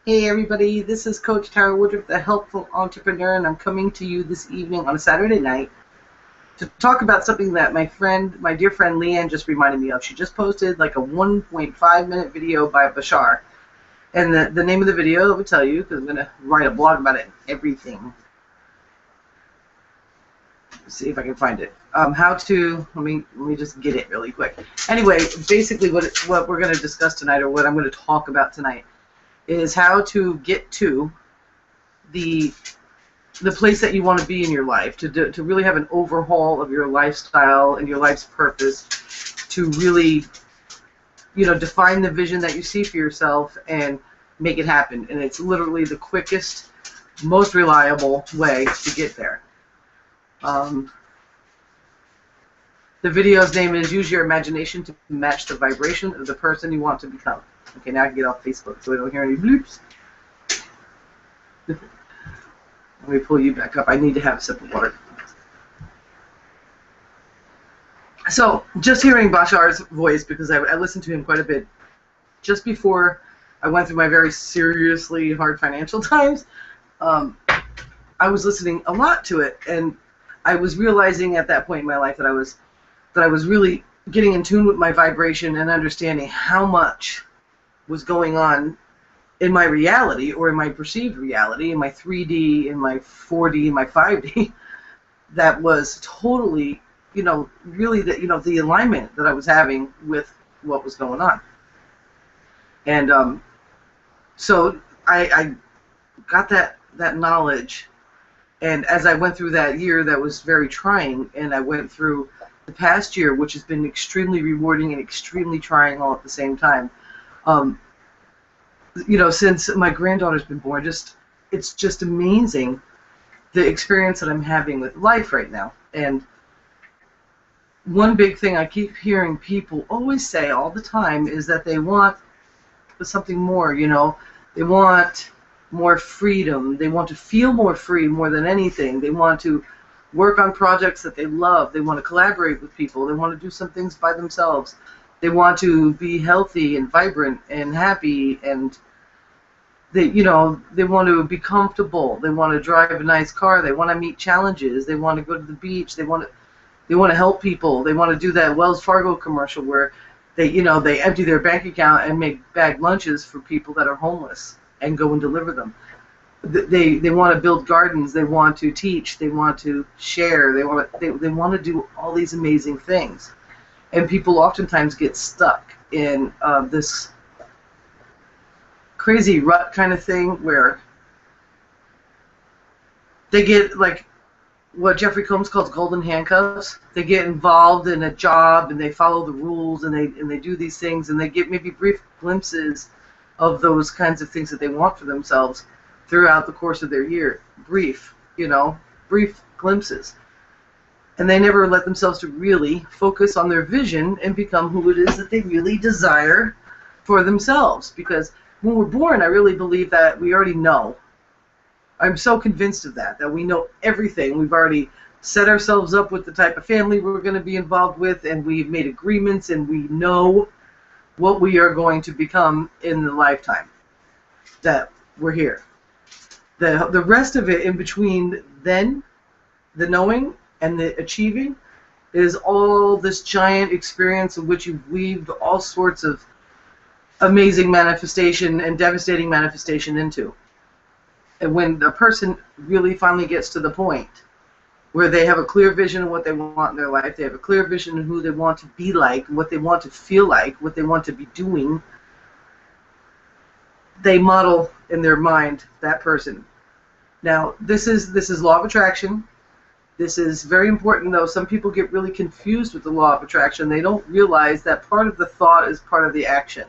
Hey everybody, this is Coach Tara Woodruff, the Helpful Entrepreneur, and I'm coming to you this evening on a Saturday night to talk about something that my dear friend Leanne just reminded me of. She just posted like a 1.5 minute video by Bashar. And the name of the video I will tell you, because I'm going to write a blog about it and everything. Let's see if I can find it. Let me just get it really quick. Anyway, basically what we're going to discuss tonight, or what I'm going to talk about tonight, is how to get to the place that you want to be in your life, to really have an overhaul of your lifestyle and your life's purpose, to really, define the vision that you see for yourself and make it happen. And it's literally the quickest, most reliable way to get there. The video's name is Use Your Imagination to Match the Vibration of the Person You Want to Become. Okay, now I can get off Facebook so I don't hear any bloops. Let me pull you back up. I need to have a sip of water. So, just hearing Bashar's voice, because I listened to him quite a bit just before I went through my very seriously hard financial times, I was listening a lot to it, and I was realizing at that point in my life that I was really getting in tune with my vibration and understanding how much was going on in my reality, or in my perceived reality, in my 3D, in my 4D, in my 5D, that was totally, really the alignment that I was having with what was going on. And so I got that knowledge, and as I went through that year that was very trying, and I went through the past year, which has been extremely rewarding and extremely trying all at the same time, since my granddaughter's been born, it's just amazing the experience that I'm having with life right now. And one big thing I keep hearing people always say all the time is that they want something more, They want more freedom. They want to feel more free more than anything. They want to work on projects that they love. They want to collaborate with people. They want to do some things by themselves. They want to be healthy and vibrant and happy, and they want to be comfortable. They want to drive a nice car. They want to meet challenges. They want to go to the beach. They want to help people. They want to do that Wells Fargo commercial where they empty their bank account and make bag lunches for people that are homeless and go and deliver them. They want to build gardens. They want to teach. They want to share. They want to do all these amazing things. And people oftentimes get stuck in this crazy rut kind of thing where they get, like what Jeffrey Combs calls golden handcuffs. They get involved in a job and they follow the rules and they do these things, and they get maybe brief glimpses of those kinds of things that they want for themselves throughout the course of their year. Brief glimpses. And they never let themselves to really focus on their vision and become who it is that they really desire for themselves. Because when we're born, I really believe that we already know. I'm so convinced of that we know everything. We've already set ourselves up with the type of family we're going to be involved with, and we've made agreements, and we know what we are going to become in the lifetime that we're here. The rest of it in between then, the knowing and the achieving, is all this giant experience in which you've weaved all sorts of amazing manifestation and devastating manifestation into. And when a person really finally gets to the point where they have a clear vision of what they want in their life, they have a clear vision of who they want to be like, what they want to feel like, what they want to be doing, they model in their mind that person. Now, this is law of attraction. This is very important, though. Some people get really confused with the law of attraction. They don't realize that part of the thought is part of the action.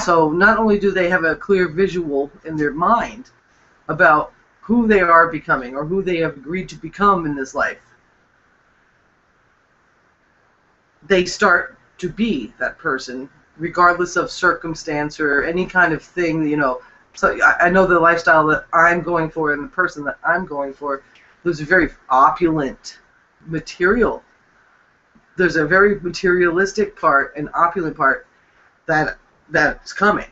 So not only do they have a clear visual in their mind about who they are becoming or who they have agreed to become in this life, they start to be that person regardless of circumstance or any kind of thing, So I know the lifestyle that I'm going for and the person that I'm going for, there's a very opulent material. There's a very materialistic part and opulent part that's coming.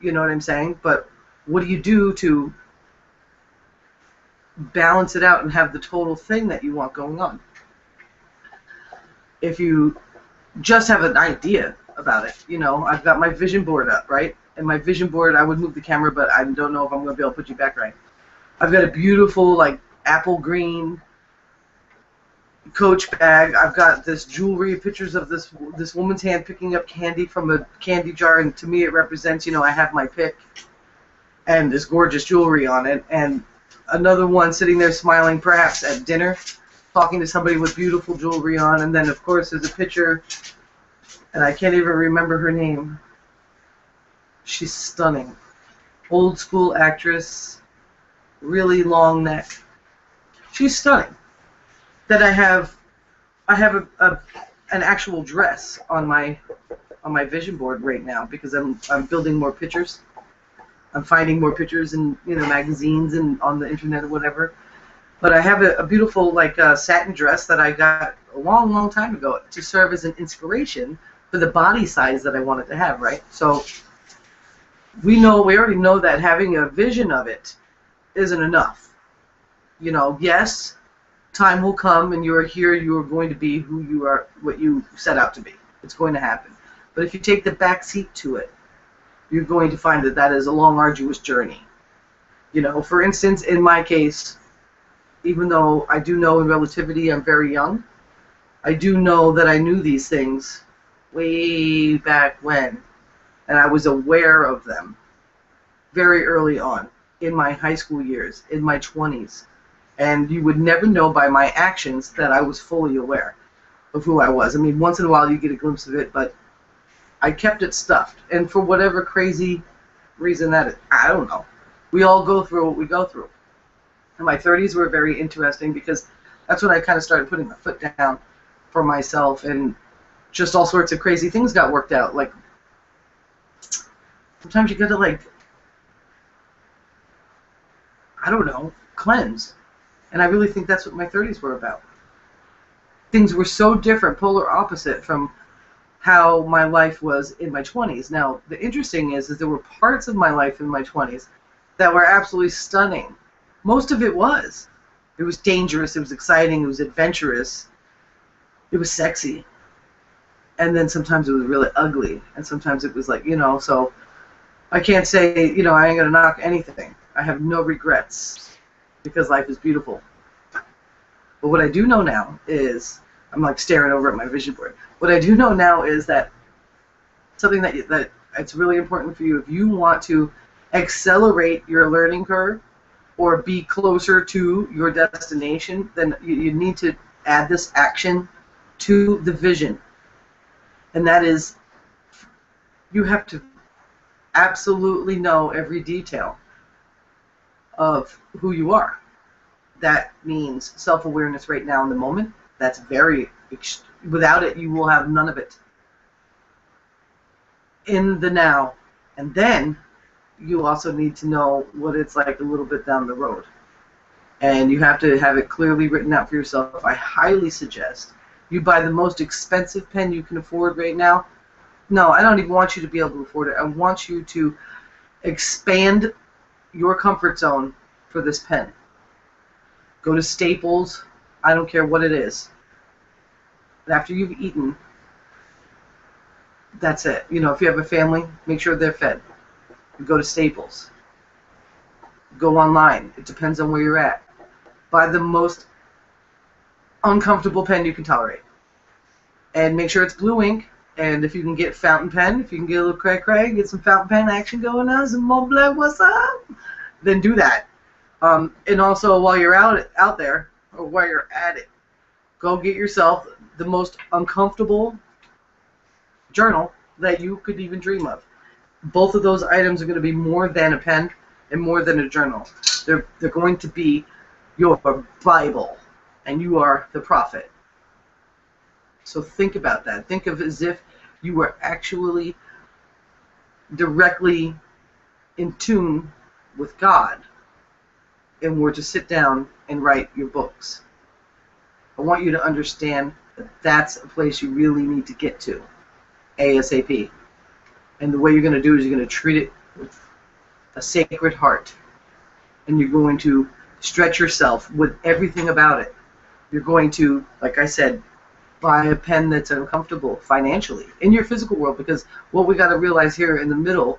You know what I'm saying? But what do you do to balance it out and have the total thing that you want going on? If you just have an idea about it, I've got my vision board up, right? And my vision board, I would move the camera, but I don't know if I'm going to be able to put you back right. I've got a beautiful, like, apple green Coach bag. I've got this jewelry, pictures of this woman's hand picking up candy from a candy jar, and to me it represents, I have my pick and this gorgeous jewelry on it, and another one sitting there smiling, perhaps at dinner, talking to somebody with beautiful jewelry on, and then of course there's a picture, and I can't even remember her name. She's stunning. Old school actress, really long neck. She's stunning. That I have an actual dress on my vision board right now because I'm building more pictures. I'm finding more pictures in magazines and on the internet or whatever. But I have a beautiful satin dress that I got a long time ago to serve as an inspiration for the body size that I wanted to have, right? So we already know that having a vision of it isn't enough. Yes, time will come and you are here, you are going to be who you are, what you set out to be. It's going to happen. But if you take the back seat to it, you're going to find that is a long, arduous journey. For instance, in my case, even though I do know in relativity I'm very young, I do know that I knew these things way back when, and I was aware of them very early on in my high school years, in my 20s. And you would never know by my actions that I was fully aware of who I was. I mean, once in a while you get a glimpse of it, but I kept it stuffed. And for whatever crazy reason that is, I don't know. We all go through what we go through. And my 30s were very interesting because that's when I kind of started putting my foot down for myself, and just all sorts of crazy things got worked out. Like, sometimes you got to, I don't know, cleanse. And I really think that's what my 30s were about. Things were so different, polar opposite from how my life was in my 20s. Now, the interesting is there were parts of my life in my 20s that were absolutely stunning. Most of it was. It was dangerous, it was exciting, it was adventurous, it was sexy. And then sometimes it was really ugly, and sometimes it was so I can't say, I ain't going to knock anything. I have no regrets because life is beautiful. But what I do know now is, I'm staring over at my vision board. What I do know now is that something that it's really important for you, if you want to accelerate your learning curve or be closer to your destination, then you need to add this action to the vision. And that is, you have to absolutely know every detail of who you are. That means self-awareness right now in the moment. That's without it, you will have none of it. In the now. And then you also need to know what it's like a little bit down the road. And you have to have it clearly written out for yourself. I highly suggest you buy the most expensive pen you can afford right now. No, I don't even want you to be able to afford it. I want you to expand your comfort zone for this pen. Go to Staples. I don't care what it is. And after you've eaten, that's it. If you have a family, make sure they're fed. You go to Staples. Go online. It depends on where you're at. Buy the most uncomfortable pen you can tolerate. And make sure it's blue ink. And if you can get fountain pen, if you can get a little cray-cray, get some fountain pen action going on, some more blood, what's up? Then do that. And also, while you're out there, or while you're at it, go get yourself the most uncomfortable journal that you could even dream of. Both of those items are going to be more than a pen and more than a journal. They're going to be your Bible, and you are the prophet. So think about that. Think of it as if you were actually directly in tune with God and were to sit down and write your books. I want you to understand that that's a place you really need to get to ASAP. And the way you're going to do it is you're going to treat it with a Sacred Heart, and you're going to stretch yourself with everything about it. You're going to, like I said, buy a pen that's uncomfortable financially in your physical world, because what we got to realize here in the middle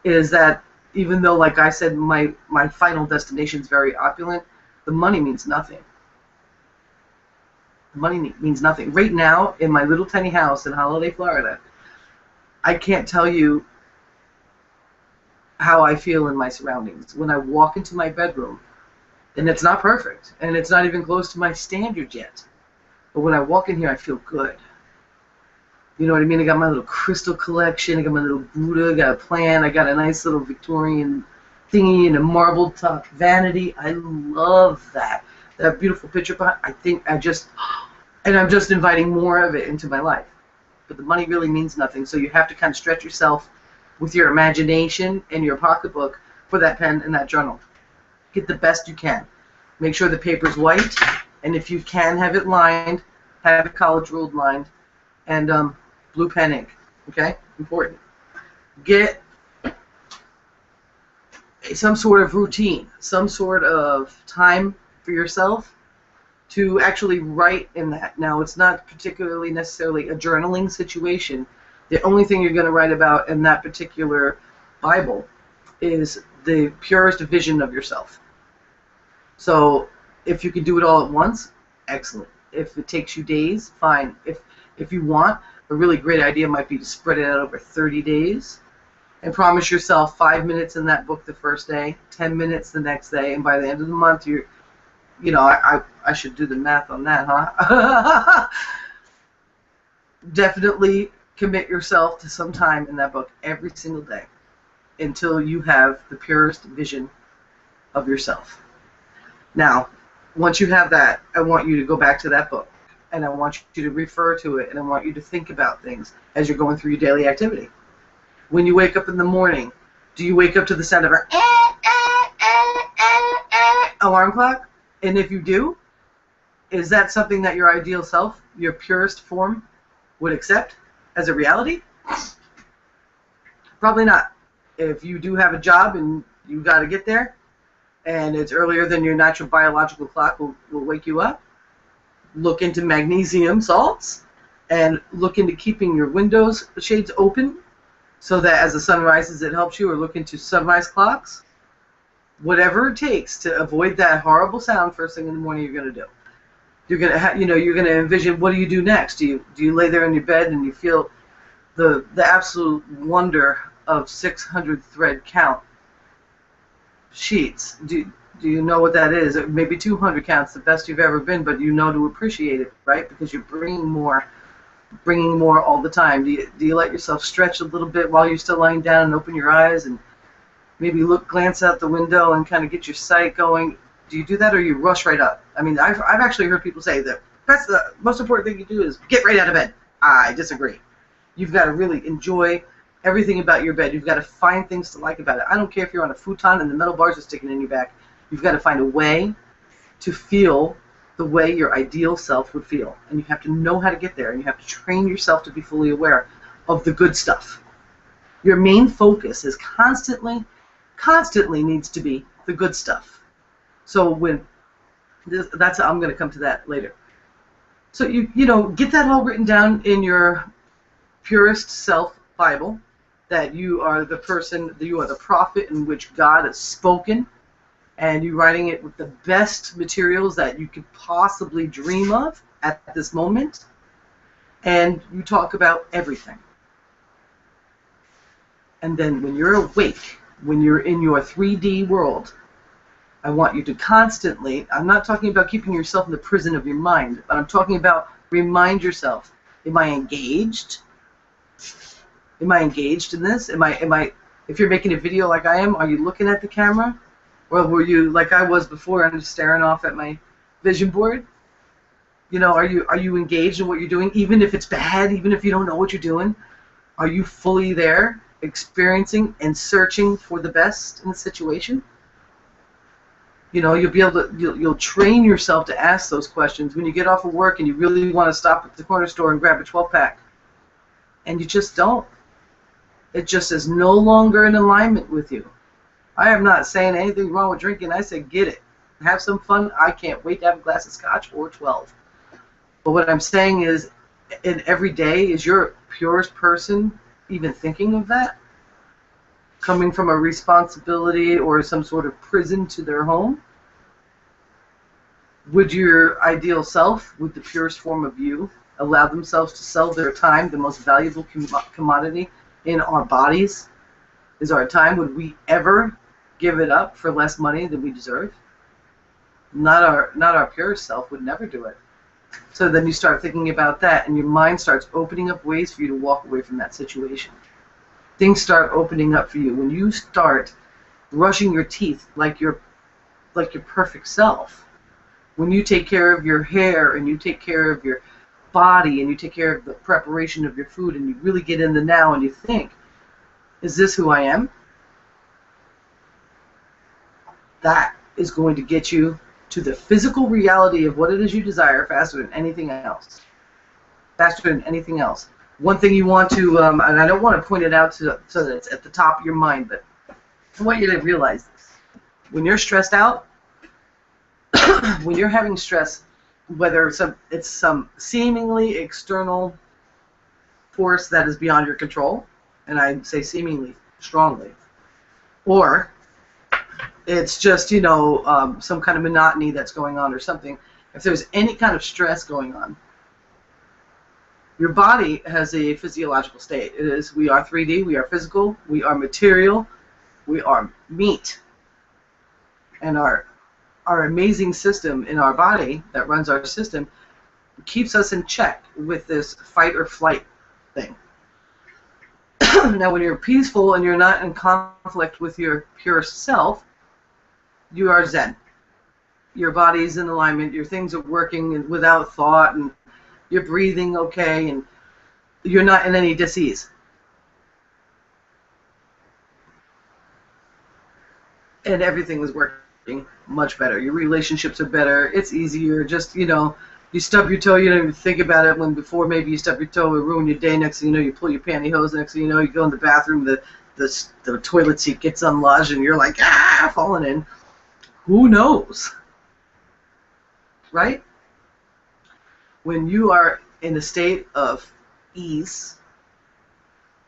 is that even though, like I said, my final destination is very opulent, the money means nothing. The money means nothing. Right now, in my little tiny house in Holiday, Florida, I can't tell you how I feel in my surroundings. When I walk into my bedroom, and it's not perfect, and it's not even close to my standard yet, but when I walk in here, I feel good. You know what I mean? I got my little crystal collection, I got my little Buddha, I got a plant, I got a nice little Victorian thingy and a marble top vanity. I love that. That beautiful picture pot. And I'm just inviting more of it into my life. But the money really means nothing, so you have to kind of stretch yourself with your imagination and your pocketbook for that pen and that journal. Get the best you can. Make sure the paper's white, and if you can have it lined, have it college ruled lined, and blue pen ink. Okay? Important. Get some sort of routine, some sort of time for yourself to actually write in that. Now, it's not particularly necessarily a journaling situation. The only thing you're going to write about in that particular Bible is the purest vision of yourself. So if you can do it all at once, excellent. If it takes you days, fine. If you want, a really great idea might be to spread it out over 30 days and promise yourself 5 minutes in that book the first day, 10 minutes the next day, and by the end of the month, I should do the math on that, huh? Definitely commit yourself to some time in that book every single day until you have the purest vision of yourself. Now, once you have that, I want you to go back to that book, and I want you to refer to it, and I want you to think about things as you're going through your daily activity. When you wake up in the morning, do you wake up to the sound of an alarm clock? And if you do, is that something that your ideal self, your purest form, would accept as a reality? Probably not. If you do have a job and you got to get there, and it's earlier than your natural biological clock will wake you up, look into magnesium salts and look into keeping your windows shades open so that as the sun rises it helps you, or look into sunrise clocks. Whatever it takes to avoid that horrible sound first thing in the morning, you're going to do. You're going to you're going to envision, what do you do next? Do you lay there in your bed and you feel the absolute wonder of 600 thread count sheets? Do you know what that is? Maybe 200 counts, the best you've ever been, but you know to appreciate it, right? Because you're bringing more all the time. Do you let yourself stretch a little bit while you're still lying down and open your eyes and maybe glance out the window and kind of get your sight going? Do you do that, or you rush right up? I mean, I've actually heard people say that that's the most important thing you do is get right out of bed. I disagree. You've got to really enjoy everything about your bed. You've got to find things to like about it. I don't care if you're on a futon and the metal bars are sticking in your back. You've got to find a way to feel the way your ideal self would feel. And you have to know how to get there, and you have to train yourself to be fully aware of the good stuff. Your main focus is constantly needs to be the good stuff. So I'm going to come to that later. So you get that all written down in your purest self Bible, that you are the person, that you are the prophet in which God has spoken, and you're writing it with the best materials that you could possibly dream of at this moment, and you talk about everything. And then when you're awake, when you're in your 3D world, I want you to constantly, I'm not talking about keeping yourself in the prison of your mind, but I'm talking about remind yourself, am I engaged? Am I engaged in this? Am I, if you're making a video like I am, are you looking at the camera? Or were you, like I was before, I'm just staring off at my vision board? Are you engaged in what you're doing, even if it's bad, even if you don't know what you're doing? Are you fully there, experiencing and searching for the best in the situation? You'll be able to, you'll train yourself to ask those questions when you get off of work and you really want to stop at the corner store and grab a 12-pack. And you just don't. It just is no longer in alignment with you. I am not saying anything wrong with drinking. I say get it. Have some fun. I can't wait to have a glass of scotch or 12. But what I'm saying is, in every day, is your purest person even thinking of that? Coming from a responsibility or some sort of prison to their home? Would your ideal self, would the purest form of you, allow themselves to sell their time, the most valuable commodity in our bodies is our time? Would we ever give it up for less money than we deserve? Not our purest self would never do it. So then you start thinking about that, and your mind starts opening up ways for you to walk away from that situation. Things start opening up for you when you start brushing your teeth like your perfect self. When you take care of your hair, and you take care of your body, and you take care of the preparation of your food, and you really get in the now, and you think, is this who I am? That is going to get you to the physical reality of what it is you desire faster than anything else. Faster than anything else. One thing you want to, and I don't want to point it out so that it's at the top of your mind, but I want you to realize this. When you're stressed out, when you're having stress, whether it's some seemingly external force that is beyond your control, and I say seemingly strongly, or it's just, some kind of monotony that's going on or something. If there's any kind of stress going on, your body has a physiological state. It is, we are 3D, we are physical, we are material, we are meat. And our amazing system in our body that runs our system keeps us in check with this fight or flight thing. Now, when you're peaceful and you're not in conflict with your pure self, you are Zen. Your body's in alignment, your things are working without thought, and you're breathing okay, and you're not in any dis-ease. And everything is working much better. Your relationships are better. It's easier. Just, you stub your toe, you don't even think about it, when before maybe you stub your toe, it ruin your day. Next thing you know, you pull your pantyhose. Next thing you know, you go in the bathroom, the toilet seat gets unlodged, and you're like, falling in. Who knows? Right? When you are in a state of ease,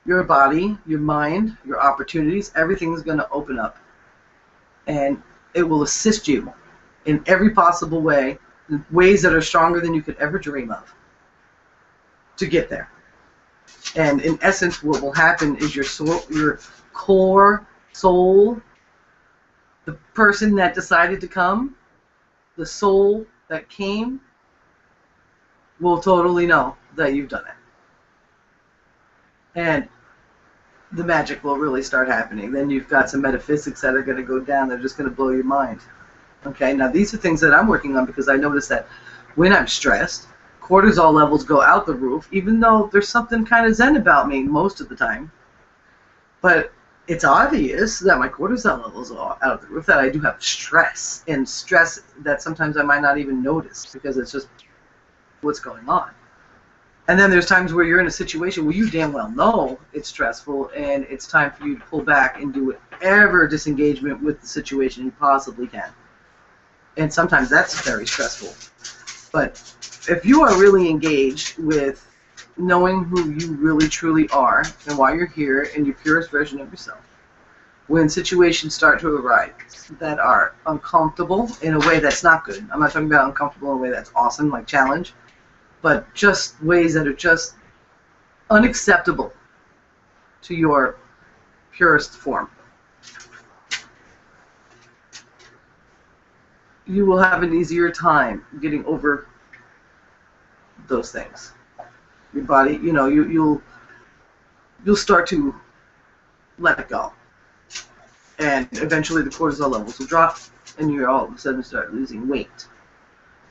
your body, your mind, your opportunities, everything's going to open up. And it will assist you in every possible way, in ways that are stronger than you could ever dream of, to get there. And in essence, what will happen is your soul, your core soul, the person that decided to come, the soul that came, will totally know that you've done it. And the magic will really start happening. Then you've got some metaphysics that are going to go down. They're just going to blow your mind. Okay, now these are things that I'm working on, because I notice that when I'm stressed, cortisol levels go out the roof, even though there's something kind of zen about me most of the time. But it's obvious that my cortisol levels are out of the roof, that I do have stress, and stress that sometimes I might not even notice, because it's just what's going on. And then there's times where you're in a situation where you damn well know it's stressful, and it's time for you to pull back and do whatever disengagement with the situation you possibly can. And sometimes that's very stressful. But if you are really engaged with knowing who you really truly are and why you're here in your purest version of yourself, when situations start to arise that are uncomfortable in a way that's not good, I'm not talking about uncomfortable in a way that's awesome, like challenge, but just ways that are just unacceptable to your purest form, you will have an easier time getting over those things. Your body, you'll start to let it go, and eventually the cortisol levels will drop, and you all of a sudden start losing weight.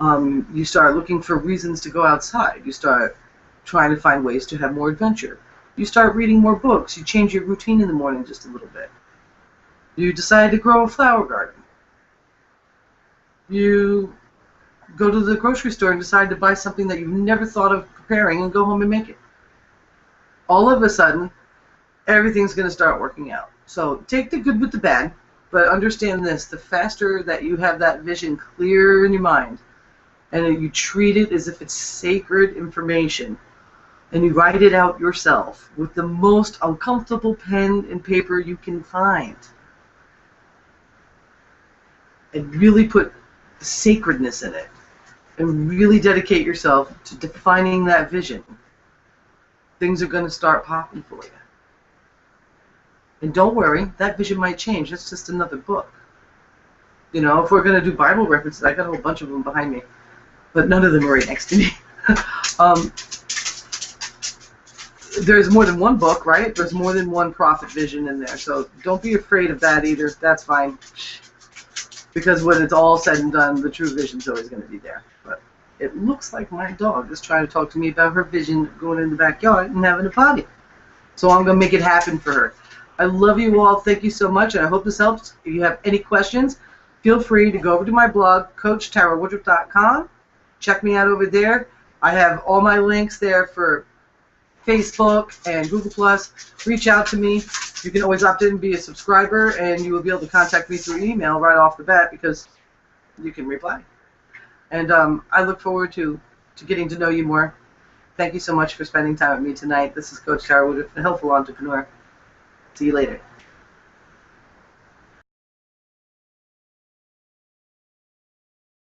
You start looking for reasons to go outside. You start trying to find ways to have more adventure. You start reading more books. You change your routine in the morning just a little bit. You decide to grow a flower garden. You go to the grocery store and decide to buy something that you've never thought of preparing and go home and make it. All of a sudden, everything's going to start working out. So take the good with the bad. But understand this, the faster that you have that vision clear in your mind, and you treat it as if it's sacred information, and you write it out yourself with the most uncomfortable pen and paper you can find, and really put sacredness in it, and really dedicate yourself to defining that vision, things are going to start popping for you. And don't worry, that vision might change. It's just another book. You know, if we're going to do Bible references, I got a whole bunch of them behind me, but none of them are right next to me. There's more than one book, right? There's more than one prophet vision in there, so don't be afraid of that either. That's fine. Because when it's all said and done, the true vision's always going to be there. But it looks like my dog is trying to talk to me about her vision going in the backyard and having a party. So I'm going to make it happen for her. I love you all. Thank you so much, and I hope this helps. If you have any questions, feel free to go over to my blog, CoachTaraWoodruff.com. Check me out over there. I have all my links there for Facebook and Google+. Reach out to me. You can always opt in and be a subscriber, and you will be able to contact me through email right off the bat because you can reply. And I look forward to getting to know you more. Thank you so much for spending time with me tonight. This is Coach Tara Woodruff, the Helpful Entrepreneur. See you later.